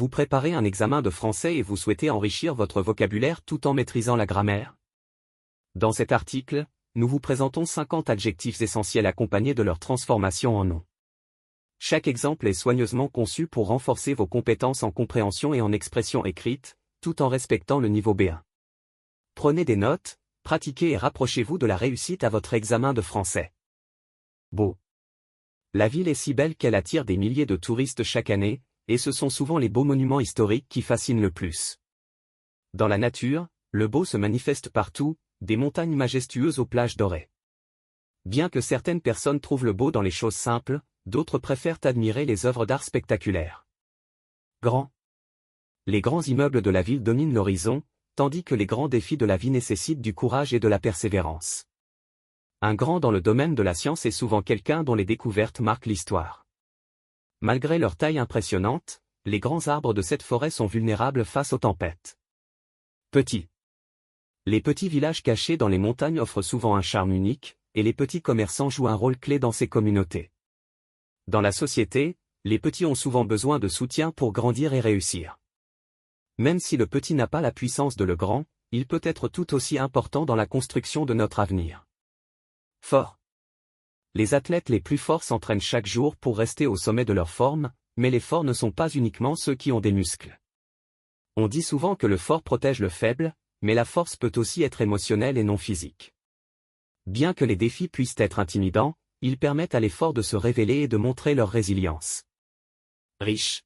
Vous préparez un examen de français et vous souhaitez enrichir votre vocabulaire tout en maîtrisant la grammaire? Dans cet article, nous vous présentons 50 adjectifs essentiels accompagnés de leur transformation en nom. Chaque exemple est soigneusement conçu pour renforcer vos compétences en compréhension et en expression écrite, tout en respectant le niveau B1. Prenez des notes, pratiquez et rapprochez-vous de la réussite à votre examen de français. Beau. La ville est si belle qu'elle attire des milliers de touristes chaque année, et ce sont souvent les beaux monuments historiques qui fascinent le plus. Dans la nature, le beau se manifeste partout, des montagnes majestueuses aux plages dorées. Bien que certaines personnes trouvent le beau dans les choses simples, d'autres préfèrent admirer les œuvres d'art spectaculaires. Grand. Les grands immeubles de la ville dominent l'horizon, tandis que les grands défis de la vie nécessitent du courage et de la persévérance. Un grand dans le domaine de la science est souvent quelqu'un dont les découvertes marquent l'histoire. Malgré leur taille impressionnante, les grands arbres de cette forêt sont vulnérables face aux tempêtes. Petit. Les petits villages cachés dans les montagnes offrent souvent un charme unique, et les petits commerçants jouent un rôle clé dans ces communautés. Dans la société, les petits ont souvent besoin de soutien pour grandir et réussir. Même si le petit n'a pas la puissance de le grand, il peut être tout aussi important dans la construction de notre avenir. Fort. Les athlètes les plus forts s'entraînent chaque jour pour rester au sommet de leur forme, mais les forts ne sont pas uniquement ceux qui ont des muscles. On dit souvent que le fort protège le faible, mais la force peut aussi être émotionnelle et non physique. Bien que les défis puissent être intimidants, ils permettent à les forts de se révéler et de montrer leur résilience. Riche.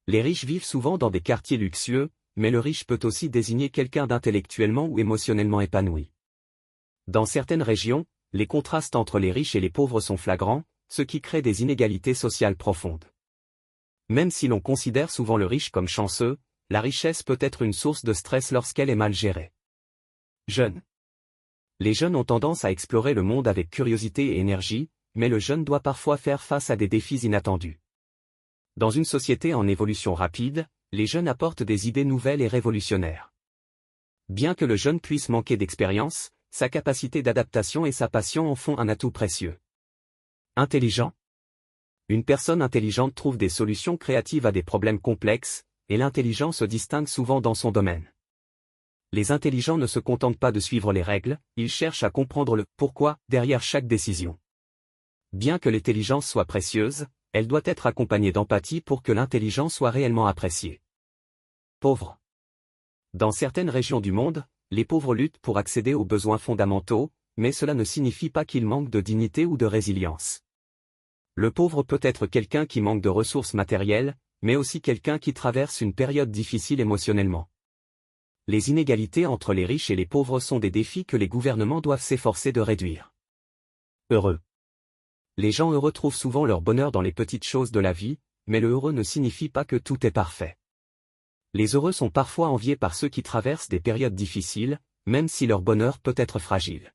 Les riches vivent souvent dans des quartiers luxueux, mais le riche peut aussi désigner quelqu'un d'intellectuellement ou émotionnellement épanoui. Dans certaines régions, les contrastes entre les riches et les pauvres sont flagrants, ce qui crée des inégalités sociales profondes. Même si l'on considère souvent le riche comme chanceux, la richesse peut être une source de stress lorsqu'elle est mal gérée. Jeune. Les jeunes ont tendance à explorer le monde avec curiosité et énergie, mais le jeune doit parfois faire face à des défis inattendus. Dans une société en évolution rapide, les jeunes apportent des idées nouvelles et révolutionnaires. Bien que le jeune puisse manquer d'expérience, sa capacité d'adaptation et sa passion en font un atout précieux. Intelligent. Une personne intelligente trouve des solutions créatives à des problèmes complexes, et l'intelligent se distingue souvent dans son domaine. Les intelligents ne se contentent pas de suivre les règles, ils cherchent à comprendre le « pourquoi » derrière chaque décision. Bien que l'intelligence soit précieuse, elle doit être accompagnée d'empathie pour que l'intelligence soit réellement appréciée. Pauvre. Dans certaines régions du monde, les pauvres luttent pour accéder aux besoins fondamentaux, mais cela ne signifie pas qu'ils manquent de dignité ou de résilience. Le pauvre peut être quelqu'un qui manque de ressources matérielles, mais aussi quelqu'un qui traverse une période difficile émotionnellement. Les inégalités entre les riches et les pauvres sont des défis que les gouvernements doivent s'efforcer de réduire. Heureux. Les gens heureux trouvent souvent leur bonheur dans les petites choses de la vie, mais le heureux ne signifie pas que tout est parfait. Les heureux sont parfois enviés par ceux qui traversent des périodes difficiles, même si leur bonheur peut être fragile.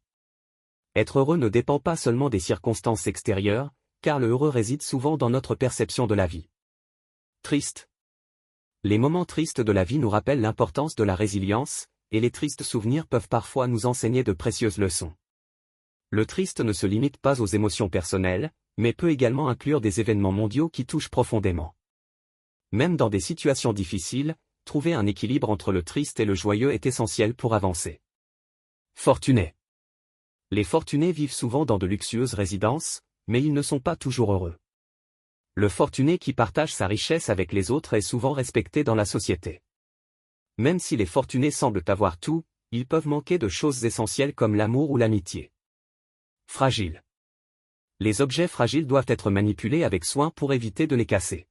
Être heureux ne dépend pas seulement des circonstances extérieures, car le heureux réside souvent dans notre perception de la vie. Triste. Les moments tristes de la vie nous rappellent l'importance de la résilience, et les tristes souvenirs peuvent parfois nous enseigner de précieuses leçons. Le triste ne se limite pas aux émotions personnelles, mais peut également inclure des événements mondiaux qui touchent profondément. Même dans des situations difficiles, trouver un équilibre entre le triste et le joyeux est essentiel pour avancer. Fortuné. Les fortunés vivent souvent dans de luxueuses résidences, mais ils ne sont pas toujours heureux. Le fortuné qui partage sa richesse avec les autres est souvent respecté dans la société. Même si les fortunés semblent avoir tout, ils peuvent manquer de choses essentielles comme l'amour ou l'amitié. Fragile. Les objets fragiles doivent être manipulés avec soin pour éviter de les casser.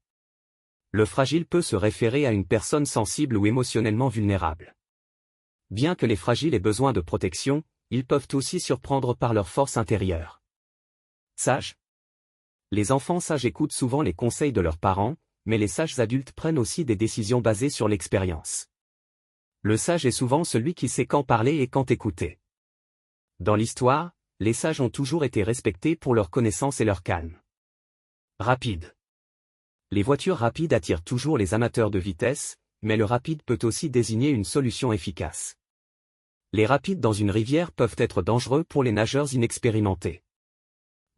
Le fragile peut se référer à une personne sensible ou émotionnellement vulnérable. Bien que les fragiles aient besoin de protection, ils peuvent aussi surprendre par leur force intérieure. Sage. Les enfants sages écoutent souvent les conseils de leurs parents, mais les sages adultes prennent aussi des décisions basées sur l'expérience. Le sage est souvent celui qui sait quand parler et quand écouter. Dans l'histoire, les sages ont toujours été respectés pour leur connaissance et leur calme. Rapide. Les voitures rapides attirent toujours les amateurs de vitesse, mais le rapide peut aussi désigner une solution efficace. Les rapides dans une rivière peuvent être dangereux pour les nageurs inexpérimentés.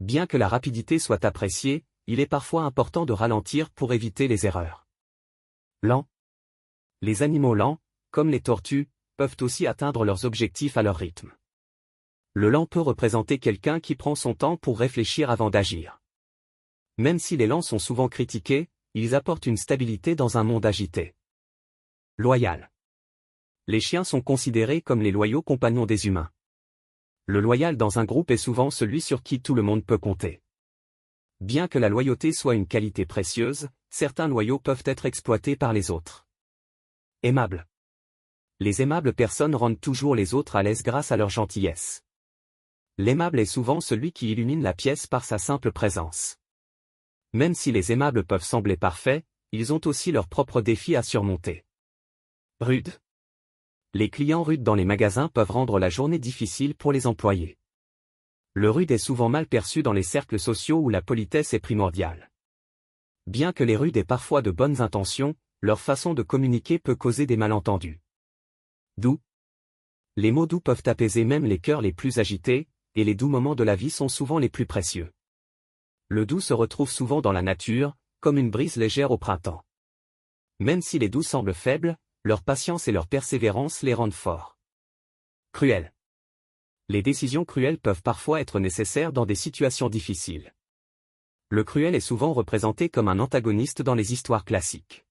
Bien que la rapidité soit appréciée, il est parfois important de ralentir pour éviter les erreurs. Lents. Les animaux lents, comme les tortues, peuvent aussi atteindre leurs objectifs à leur rythme. Le lent peut représenter quelqu'un qui prend son temps pour réfléchir avant d'agir. Même si les lents sont souvent critiqués, ils apportent une stabilité dans un monde agité. Loyal. Les chiens sont considérés comme les loyaux compagnons des humains. Le loyal dans un groupe est souvent celui sur qui tout le monde peut compter. Bien que la loyauté soit une qualité précieuse, certains loyaux peuvent être exploités par les autres. Aimable. Les aimables personnes rendent toujours les autres à l'aise grâce à leur gentillesse. L'aimable est souvent celui qui illumine la pièce par sa simple présence. Même si les aimables peuvent sembler parfaits, ils ont aussi leurs propres défis à surmonter. Rude. Les clients rudes dans les magasins peuvent rendre la journée difficile pour les employés. Le rude est souvent mal perçu dans les cercles sociaux où la politesse est primordiale. Bien que les rudes aient parfois de bonnes intentions, leur façon de communiquer peut causer des malentendus. Doux. Les mots doux peuvent apaiser même les cœurs les plus agités, et les doux moments de la vie sont souvent les plus précieux. Le doux se retrouve souvent dans la nature, comme une brise légère au printemps. Même si les doux semblent faibles, leur patience et leur persévérance les rendent forts. Cruel. Les décisions cruelles peuvent parfois être nécessaires dans des situations difficiles. Le cruel est souvent représenté comme un antagoniste dans les histoires classiques.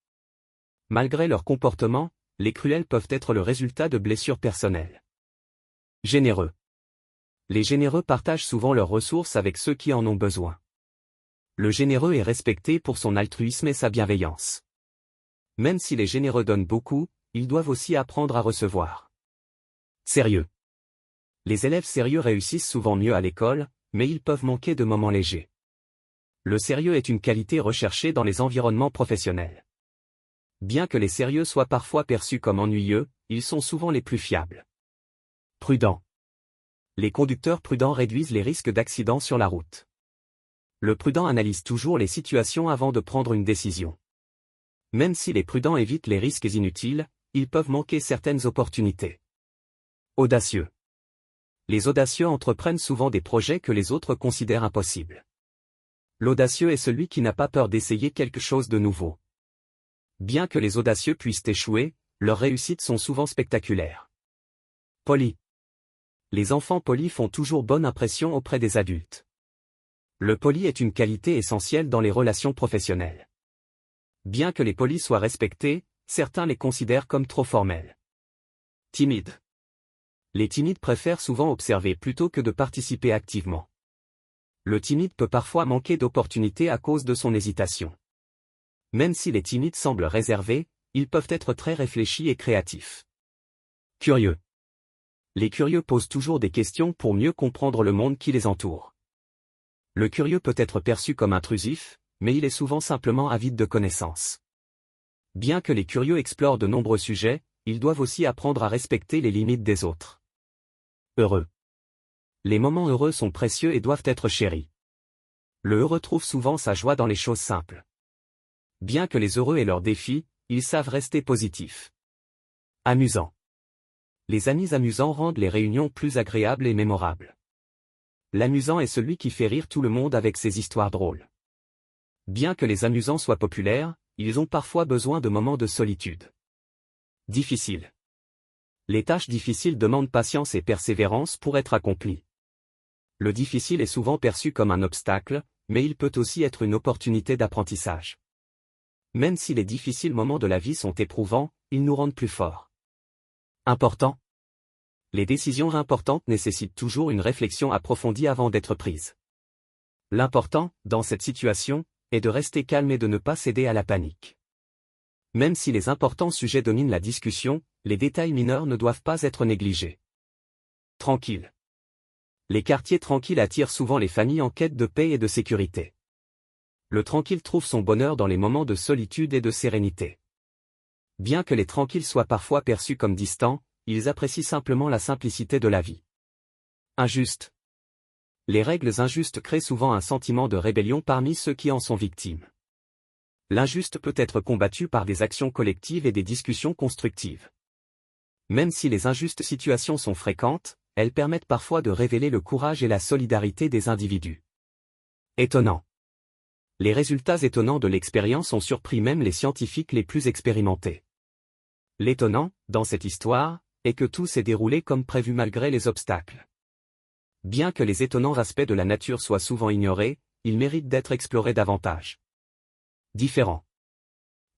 Malgré leur comportement, les cruels peuvent être le résultat de blessures personnelles. Généreux. Les généreux partagent souvent leurs ressources avec ceux qui en ont besoin. Le généreux est respecté pour son altruisme et sa bienveillance. Même si les généreux donnent beaucoup, ils doivent aussi apprendre à recevoir. Sérieux. Les élèves sérieux réussissent souvent mieux à l'école, mais ils peuvent manquer de moments légers. Le sérieux est une qualité recherchée dans les environnements professionnels. Bien que les sérieux soient parfois perçus comme ennuyeux, ils sont souvent les plus fiables. Prudent. Les conducteurs prudents réduisent les risques d'accidents sur la route. Le prudent analyse toujours les situations avant de prendre une décision. Même si les prudents évitent les risques inutiles, ils peuvent manquer certaines opportunités. Audacieux. Les audacieux entreprennent souvent des projets que les autres considèrent impossibles. L'audacieux est celui qui n'a pas peur d'essayer quelque chose de nouveau. Bien que les audacieux puissent échouer, leurs réussites sont souvent spectaculaires. Poli. Les enfants polis font toujours bonne impression auprès des adultes. Le poli est une qualité essentielle dans les relations professionnelles. Bien que les polis soient respectés, certains les considèrent comme trop formels. Timide. Les timides préfèrent souvent observer plutôt que de participer activement. Le timide peut parfois manquer d'opportunités à cause de son hésitation. Même si les timides semblent réservés, ils peuvent être très réfléchis et créatifs. Curieux. Les curieux posent toujours des questions pour mieux comprendre le monde qui les entoure. Le curieux peut être perçu comme intrusif, mais il est souvent simplement avide de connaissances. Bien que les curieux explorent de nombreux sujets, ils doivent aussi apprendre à respecter les limites des autres. Heureux. Les moments heureux sont précieux et doivent être chéris. Le heureux trouve souvent sa joie dans les choses simples. Bien que les heureux aient leurs défis, ils savent rester positifs. Amusant. Les amis amusants rendent les réunions plus agréables et mémorables. L'amusant est celui qui fait rire tout le monde avec ses histoires drôles. Bien que les amusants soient populaires, ils ont parfois besoin de moments de solitude. Difficile. Les tâches difficiles demandent patience et persévérance pour être accomplies. Le difficile est souvent perçu comme un obstacle, mais il peut aussi être une opportunité d'apprentissage. Même si les difficiles moments de la vie sont éprouvants, ils nous rendent plus forts. Important. Les décisions importantes nécessitent toujours une réflexion approfondie avant d'être prises. L'important, dans cette situation, est de rester calme et de ne pas céder à la panique. Même si les importants sujets dominent la discussion, les détails mineurs ne doivent pas être négligés. Tranquille. Les quartiers tranquilles attirent souvent les familles en quête de paix et de sécurité. Le tranquille trouve son bonheur dans les moments de solitude et de sérénité. Bien que les tranquilles soient parfois perçus comme distants, ils apprécient simplement la simplicité de la vie. Injuste. Les règles injustes créent souvent un sentiment de rébellion parmi ceux qui en sont victimes. L'injuste peut être combattu par des actions collectives et des discussions constructives. Même si les injustes situations sont fréquentes, elles permettent parfois de révéler le courage et la solidarité des individus. Étonnant. Les résultats étonnants de l'expérience ont surpris même les scientifiques les plus expérimentés. L'étonnant, dans cette histoire, est que tout s'est déroulé comme prévu malgré les obstacles. Bien que les étonnants aspects de la nature soient souvent ignorés, ils méritent d'être explorés davantage. Différents.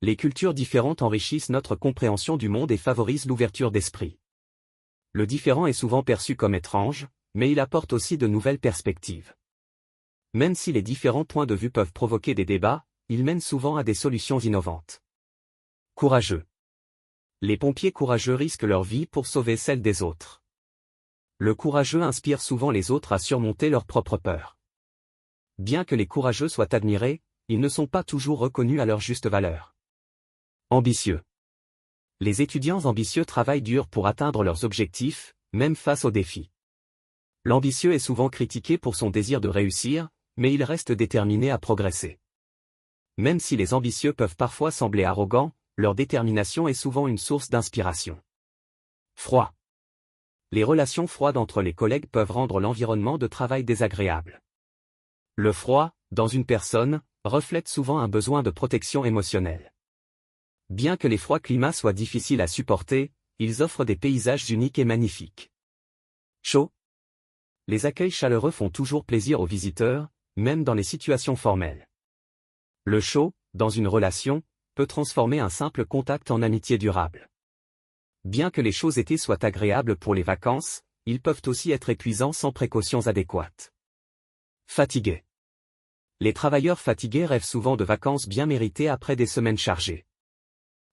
Les cultures différentes enrichissent notre compréhension du monde et favorisent l'ouverture d'esprit. Le différent est souvent perçu comme étrange, mais il apporte aussi de nouvelles perspectives. Même si les différents points de vue peuvent provoquer des débats, ils mènent souvent à des solutions innovantes. Courageux. Les pompiers courageux risquent leur vie pour sauver celle des autres. Le courageux inspire souvent les autres à surmonter leurs propres peurs. Bien que les courageux soient admirés, ils ne sont pas toujours reconnus à leur juste valeur. Ambitieux. Les étudiants ambitieux travaillent dur pour atteindre leurs objectifs, même face aux défis. L'ambitieux est souvent critiqué pour son désir de réussir, mais il reste déterminé à progresser. Même si les ambitieux peuvent parfois sembler arrogants, leur détermination est souvent une source d'inspiration. Froid. Les relations froides entre les collègues peuvent rendre l'environnement de travail désagréable. Le froid, dans une personne, reflète souvent un besoin de protection émotionnelle. Bien que les froids climats soient difficiles à supporter, ils offrent des paysages uniques et magnifiques. Chaud. Les accueils chaleureux font toujours plaisir aux visiteurs, même dans les situations formelles. Le chaud, dans une relation, peut transformer un simple contact en amitié durable. Bien que les chauds étés soient agréables pour les vacances, ils peuvent aussi être épuisants sans précautions adéquates. Fatigué. Les travailleurs fatigués rêvent souvent de vacances bien méritées après des semaines chargées.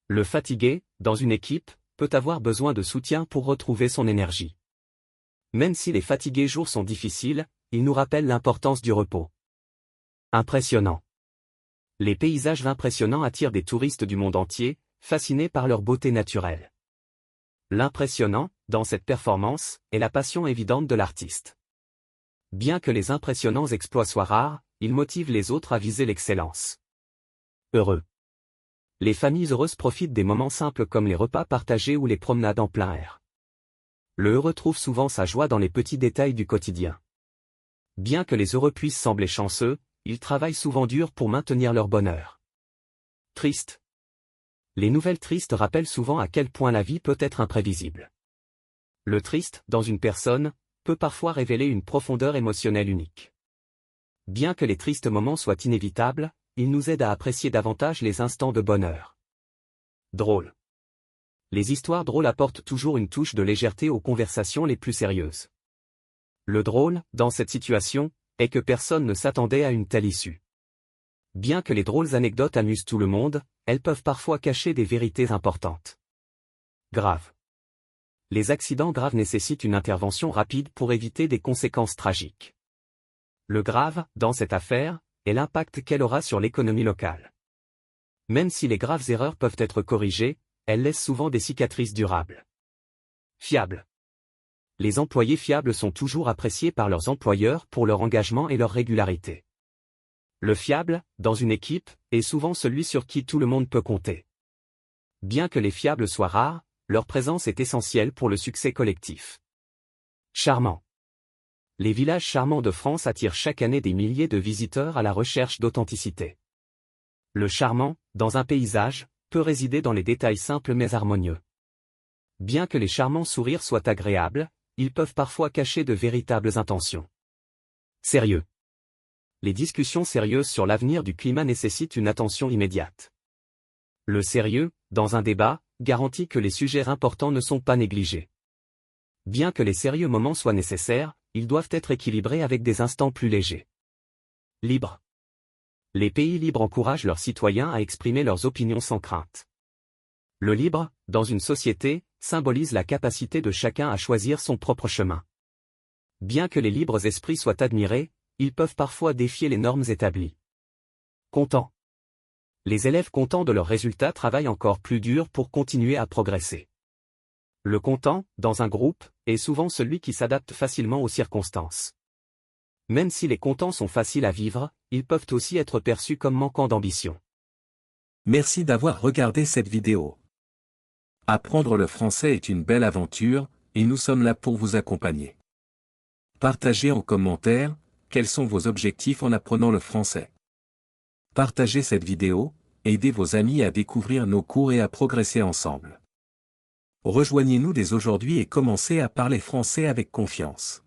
Le fatigué, dans une équipe, peut avoir besoin de soutien pour retrouver son énergie. Même si les fatigués jours sont difficiles, ils nous rappellent l'importance du repos. Impressionnant. Les paysages impressionnants attirent des touristes du monde entier, fascinés par leur beauté naturelle. L'impressionnant, dans cette performance, est la passion évidente de l'artiste. Bien que les impressionnants exploits soient rares, ils motivent les autres à viser l'excellence. Heureux. Les familles heureuses profitent des moments simples comme les repas partagés ou les promenades en plein air. Le heureux trouve souvent sa joie dans les petits détails du quotidien. Bien que les heureux puissent sembler chanceux, ils travaillent souvent dur pour maintenir leur bonheur. Triste. Les nouvelles tristes rappellent souvent à quel point la vie peut être imprévisible. Le triste, dans une personne, peut parfois révéler une profondeur émotionnelle unique. Bien que les tristes moments soient inévitables, ils nous aident à apprécier davantage les instants de bonheur. Drôle. Les histoires drôles apportent toujours une touche de légèreté aux conversations les plus sérieuses. Le drôle, dans cette situation, est que personne ne s'attendait à une telle issue. Bien que les drôles anecdotes amusent tout le monde, elles peuvent parfois cacher des vérités importantes. Grave. Les accidents graves nécessitent une intervention rapide pour éviter des conséquences tragiques. Le grave, dans cette affaire, est l'impact qu'elle aura sur l'économie locale. Même si les graves erreurs peuvent être corrigées, elles laissent souvent des cicatrices durables. Fiable. Les employés fiables sont toujours appréciés par leurs employeurs pour leur engagement et leur régularité. Le fiable, dans une équipe, est souvent celui sur qui tout le monde peut compter. Bien que les fiables soient rares, leur présence est essentielle pour le succès collectif. Charmant. Les villages charmants de France attirent chaque année des milliers de visiteurs à la recherche d'authenticité. Le charmant, dans un paysage, peut résider dans les détails simples mais harmonieux. Bien que les charmants sourires soient agréables, ils peuvent parfois cacher de véritables intentions. Sérieux. Les discussions sérieuses sur l'avenir du climat nécessitent une attention immédiate. Le sérieux, dans un débat, garantit que les sujets importants ne sont pas négligés. Bien que les sérieux moments soient nécessaires, ils doivent être équilibrés avec des instants plus légers. Libre. Les pays libres encouragent leurs citoyens à exprimer leurs opinions sans crainte. Le libre, dans une société, symbolise la capacité de chacun à choisir son propre chemin. Bien que les libres esprits soient admirés, ils peuvent parfois défier les normes établies. Content. Les élèves contents de leurs résultats travaillent encore plus dur pour continuer à progresser. Le content, dans un groupe, est souvent celui qui s'adapte facilement aux circonstances. Même si les contents sont faciles à vivre, ils peuvent aussi être perçus comme manquant d'ambition. Merci d'avoir regardé cette vidéo. Apprendre le français est une belle aventure, et nous sommes là pour vous accompagner. Partagez en commentaire, quels sont vos objectifs en apprenant le français. Partagez cette vidéo, aidez vos amis à découvrir nos cours et à progresser ensemble. Rejoignez-nous dès aujourd'hui et commencez à parler français avec confiance.